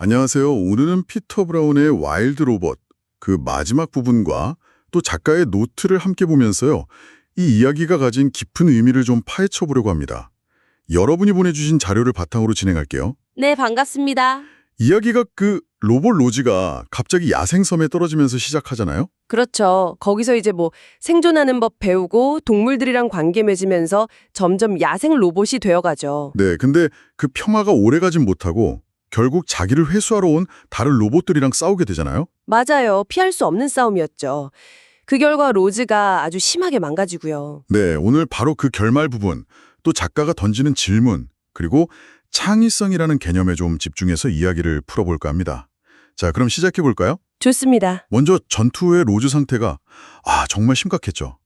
안녕하세요. 오늘은 피터 브라운의 와일드 로봇, 그 마지막 부분과 또 작가의 노트를 함께 보면서요. 이 이야기가 가진 깊은 의미를 좀 파헤쳐 보려고 합니다. 여러분이 보내주신 자료를 바탕으로 진행할게요. 네, 반갑습니다. 이야기가 그 로봇 로지가 갑자기 야생섬에 떨어지면서 시작하잖아요. 그렇죠. 거기서 이제 생존하는 법 배우고 동물들이랑 관계 맺으면서 점점 야생 로봇이 되어가죠. 네, 근데 그 평화가 오래가진 못하고 결국 자기를 회수하러 온 다른 로봇들이랑 싸우게 되잖아요. 맞아요. 피할 수 없는 싸움이었죠. 그 결과 로즈가 아주 심하게 망가지고요. 네, 오늘 바로 그 결말 부분, 또 작가가 던지는 질문, 그리고 창의성이라는 개념에 좀 집중해서 이야기를 풀어볼까 합니다. 자, 그럼 시작해 볼까요? 좋습니다. 먼저 전투 후의 로즈 상태가 정말 심각했죠.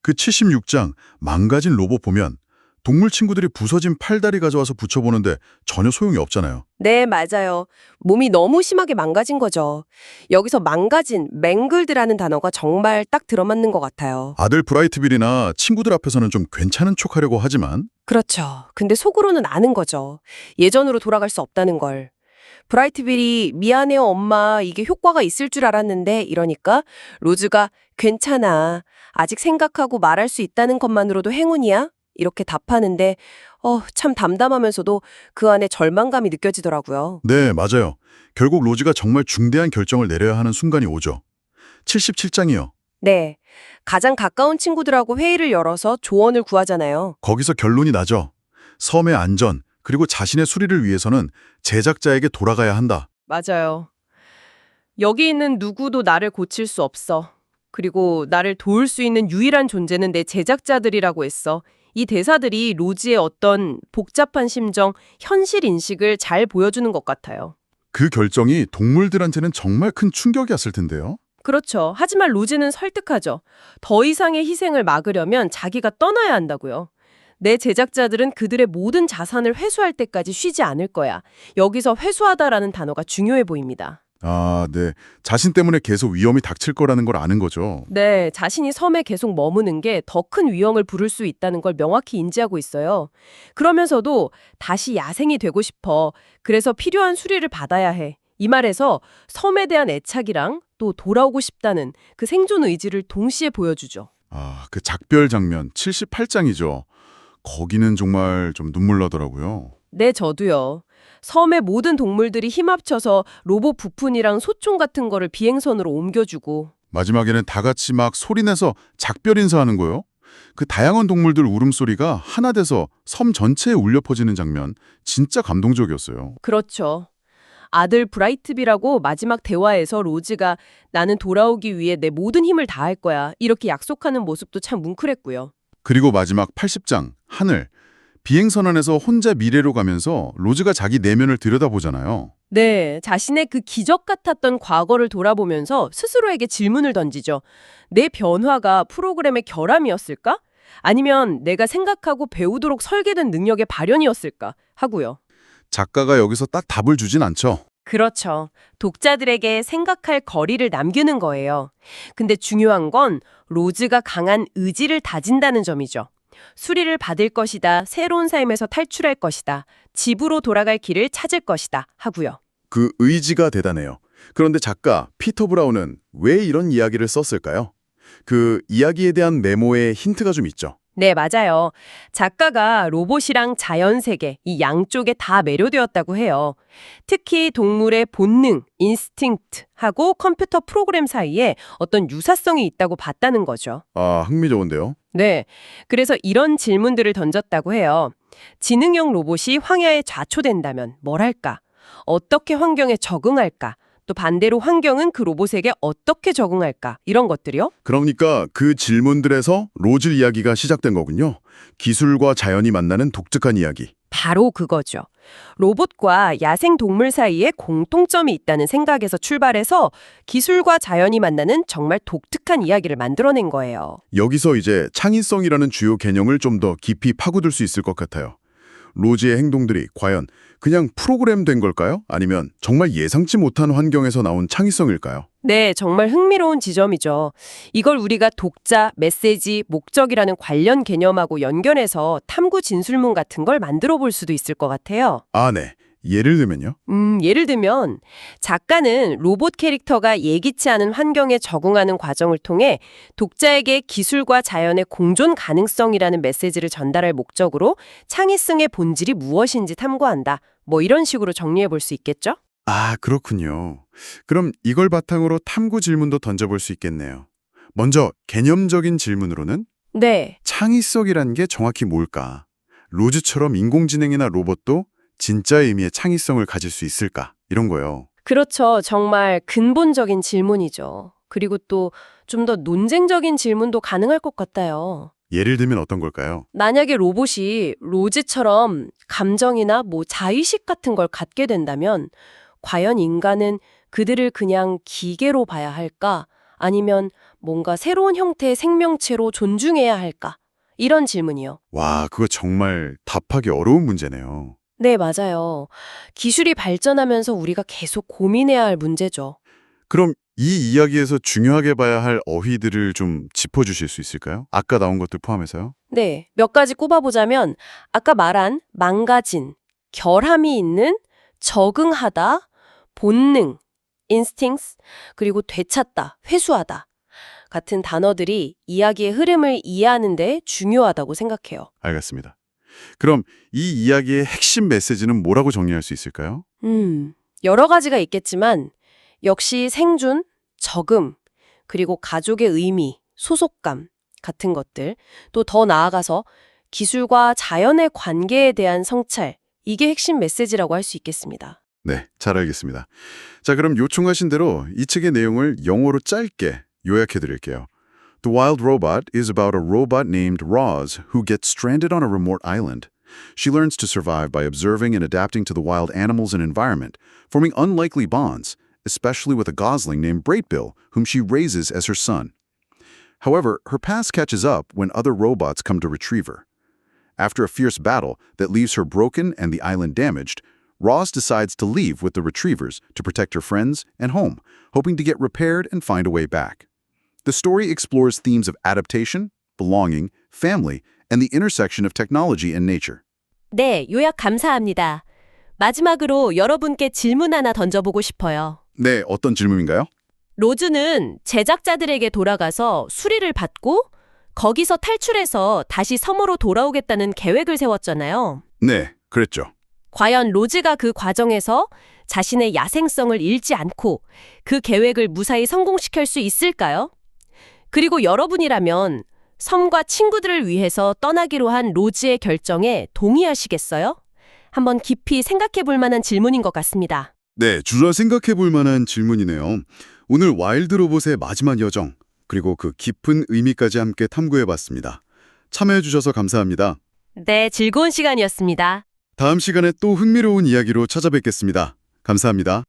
그 76장 망가진 로봇 보면 동물 친구들이 부서진 팔다리 가져와서 붙여보는데 전혀 소용이 없잖아요. 네, 맞아요. 몸이 너무 심하게 망가진 거죠. 여기서 망가진, 맹글드라는 단어가 정말 딱 들어맞는 것 같아요. 아들 브라이트빌이나 친구들 앞에서는 좀 괜찮은 척하려고 하지만 그렇죠. 근데 속으로는 아는 거죠. 예전으로 돌아갈 수 없다는 걸. 브라이트빌이 미안해요 엄마 이게 효과가 있을 줄 알았는데 이러니까 로즈가 괜찮아 아직 생각하고 말할 수 있다는 것만으로도 행운이야 이렇게 답하는데 참 담담하면서도 그 안에 절망감이 느껴지더라고요. 네, 맞아요. 결국 로즈가 정말 중대한 결정을 내려야 하는 순간이 오죠. 77장이요. 네, 가장 가까운 친구들하고 회의를 열어서 조언을 구하잖아요. 거기서 결론이 나죠. 섬의 안전, 그리고 자신의 수리를 위해서는 제작자에게 돌아가야 한다. 맞아요. 여기 있는 누구도 나를 고칠 수 없어. 그리고 나를 도울 수 있는 유일한 존재는 내 제작자들이라고 했어. 이 대사들이 로즈의 어떤 복잡한 심정, 현실 인식을 잘 보여주는 것 같아요. 그 결정이 동물들한테는 정말 큰 충격이었을 텐데요. 그렇죠. 하지만 로즈는 설득하죠. 더 이상의 희생을 막으려면 자기가 떠나야 한다고요. 내 제작자들은 그들의 모든 자산을 회수할 때까지 쉬지 않을 거야. 여기서 회수하다라는 단어가 중요해 보입니다. 네. 자신 때문에 계속 위험이 닥칠 거라는 걸 아는 거죠. 네, 자신이 섬에 계속 머무는 게 더 큰 위험을 부를 수 있다는 걸 명확히 인지하고 있어요. 그러면서도 다시 야생이 되고 싶어. 그래서 필요한 수리를 받아야 해. 이 말에서 섬에 대한 애착이랑 또 돌아오고 싶다는 그 생존 의지를 동시에 보여주죠. 그 작별 장면 78장이죠. 거기는 정말 좀 눈물 나더라고요. 네, 저도요. 섬의 모든 동물들이 힘합쳐서 로봇 부품이랑 소총 같은 거를 비행선으로 옮겨주고 마지막에는 다 같이 막 소리내서 작별 인사하는 거예요. 그 다양한 동물들 울음소리가 하나 돼서 섬 전체에 울려 퍼지는 장면 진짜 감동적이었어요. 그렇죠. 아들 브라이트비라고 마지막 대화에서 로즈가 나는 돌아오기 위해 내 모든 힘을 다할 거야. 이렇게 약속하는 모습도 참 뭉클했고요. 그리고 마지막 80장 하늘 비행선 안에서 혼자 미래로 가면서 로즈가 자기 내면을 들여다보잖아요. 네, 자신의 그 기적 같았던 과거를 돌아보면서 스스로에게 질문을 던지죠. 내 변화가 프로그램의 결함이었을까? 아니면 내가 생각하고 배우도록 설계된 능력의 발현이었을까? 하고요. 작가가 여기서 딱 답을 주진 않죠. 그렇죠. 독자들에게 생각할 거리를 남기는 거예요. 근데 중요한 건 로즈가 강한 의지를 다진다는 점이죠. 수리를 받을 것이다. 새로운 삶에서 탈출할 것이다. 집으로 돌아갈 길을 찾을 것이다. 하고요. 그 의지가 대단해요. 그런데 작가 피터 브라운은 왜 이런 이야기를 썼을까요? 그 이야기에 대한 메모에 힌트가 좀 있죠. 네, 맞아요. 작가가 로봇이랑 자연세계, 이 양쪽에 다 매료되었다고 해요. 특히 동물의 본능, 인스팅트하고 컴퓨터 프로그램 사이에 어떤 유사성이 있다고 봤다는 거죠. 흥미로운데요. 네, 그래서 이런 질문들을 던졌다고 해요. 지능형 로봇이 황야에 좌초된다면 뭘 할까? 어떻게 환경에 적응할까? 또 반대로 환경은 그 로봇에게 어떻게 적응할까? 이런 것들이요. 그러니까 그 질문들에서 로즈 이야기가 시작된 거군요. 기술과 자연이 만나는 독특한 이야기. 바로 그거죠. 로봇과 야생 동물 사이에 공통점이 있다는 생각에서 출발해서 기술과 자연이 만나는 정말 독특한 이야기를 만들어낸 거예요. 여기서 이제 창의성이라는 주요 개념을 좀 더 깊이 파고들 수 있을 것 같아요. 로즈의 행동들이 과연 그냥 프로그램된 걸까요? 아니면 정말 예상치 못한 환경에서 나온 창의성일까요? 네, 정말 흥미로운 지점이죠. 이걸 우리가 독자, 메시지, 목적이라는 관련 개념하고 연결해서 탐구 진술문 같은 걸 만들어 볼 수도 있을 것 같아요. 네. 예를 들면요? 예를 들면 작가는 로봇 캐릭터가 예기치 않은 환경에 적응하는 과정을 통해 독자에게 기술과 자연의 공존 가능성이라는 메시지를 전달할 목적으로 창의성의 본질이 무엇인지 탐구한다. 뭐 이런 식으로 정리해 볼 수 있겠죠? 아, 그렇군요. 그럼 이걸 바탕으로 탐구 질문도 던져볼 수 있겠네요. 먼저 개념적인 질문으로는 네. 창의성이란 게 정확히 뭘까? 로즈처럼 인공지능이나 로봇도 진짜 의미의 창의성을 가질 수 있을까? 이런 거요. 그렇죠. 정말 근본적인 질문이죠. 그리고 또 좀 더 논쟁적인 질문도 가능할 것 같아요. 예를 들면 어떤 걸까요? 만약에 로봇이 로즈처럼 감정이나 뭐 자의식 같은 걸 갖게 된다면 과연 인간은 그들을 그냥 기계로 봐야 할까? 아니면 뭔가 새로운 형태의 생명체로 존중해야 할까? 이런 질문이요. 와, 그거 정말 답하기 어려운 문제네요. 네, 맞아요. 기술이 발전하면서 우리가 계속 고민해야 할 문제죠. 그럼 이 이야기에서 중요하게 봐야 할 어휘들을 좀 짚어주실 수 있을까요? 아까 나온 것들 포함해서요. 네, 몇 가지 꼽아보자면 아까 말한 망가진, 결함이 있는, 적응하다, 본능, instincts, 그리고 되찾다, 회수하다 같은 단어들이 이야기의 흐름을 이해하는 데 중요하다고 생각해요. 알겠습니다. 그럼 이 이야기의 핵심 메시지는 뭐라고 정리할 수 있을까요? 여러 가지가 있겠지만 역시 생존, 적응, 그리고 가족의 의미, 소속감 같은 것들, 또 더 나아가서 기술과 자연의 관계에 대한 성찰, 이게 핵심 메시지라고 할 수 있겠습니다. 네, 잘 알겠습니다. 자, 그럼 요청하신 대로 이 책의 내용을 영어로 짧게 요약해 드릴게요. The Wild Robot is about a robot named Roz who gets stranded on a remote island. She learns to survive by observing and adapting to the wild animals and environment, forming unlikely bonds, especially with a gosling named Braidbill, whom she raises as her son. However, her past catches up when other robots come to retrieve her. After a fierce battle that leaves her broken and the island damaged, Roz decides to leave with the retrievers to protect her friends and home, hoping to get repaired and find a way back. The story explores themes of adaptation, belonging, family, and the intersection of technology and nature. 네, 요약 감사합니다. 마지막으로 여러분께 질문 하나 던져보고 싶어요. 네, 어떤 질문인가요? 로즈는 제작자들에게 돌아가서 수리를 받고 거기서 탈출해서 다시 섬으로 돌아오겠다는 계획을 세웠잖아요. 네, 그랬죠. 과연 로즈가 그 과정에서 자신의 야생성을 잃지 않고 그 계획을 무사히 성공시킬 수 있을까요? 그리고 여러분이라면 섬과 친구들을 위해서 떠나기로 한 로즈의 결정에 동의하시겠어요? 한번 깊이 생각해 볼 만한 질문인 것 같습니다. 네, 주저 생각해 볼 만한 질문이네요. 오늘 와일드 로봇의 마지막 여정, 그리고 그 깊은 의미까지 함께 탐구해 봤습니다. 참여해 주셔서 감사합니다. 네, 즐거운 시간이었습니다. 다음 시간에 또 흥미로운 이야기로 찾아뵙겠습니다. 감사합니다.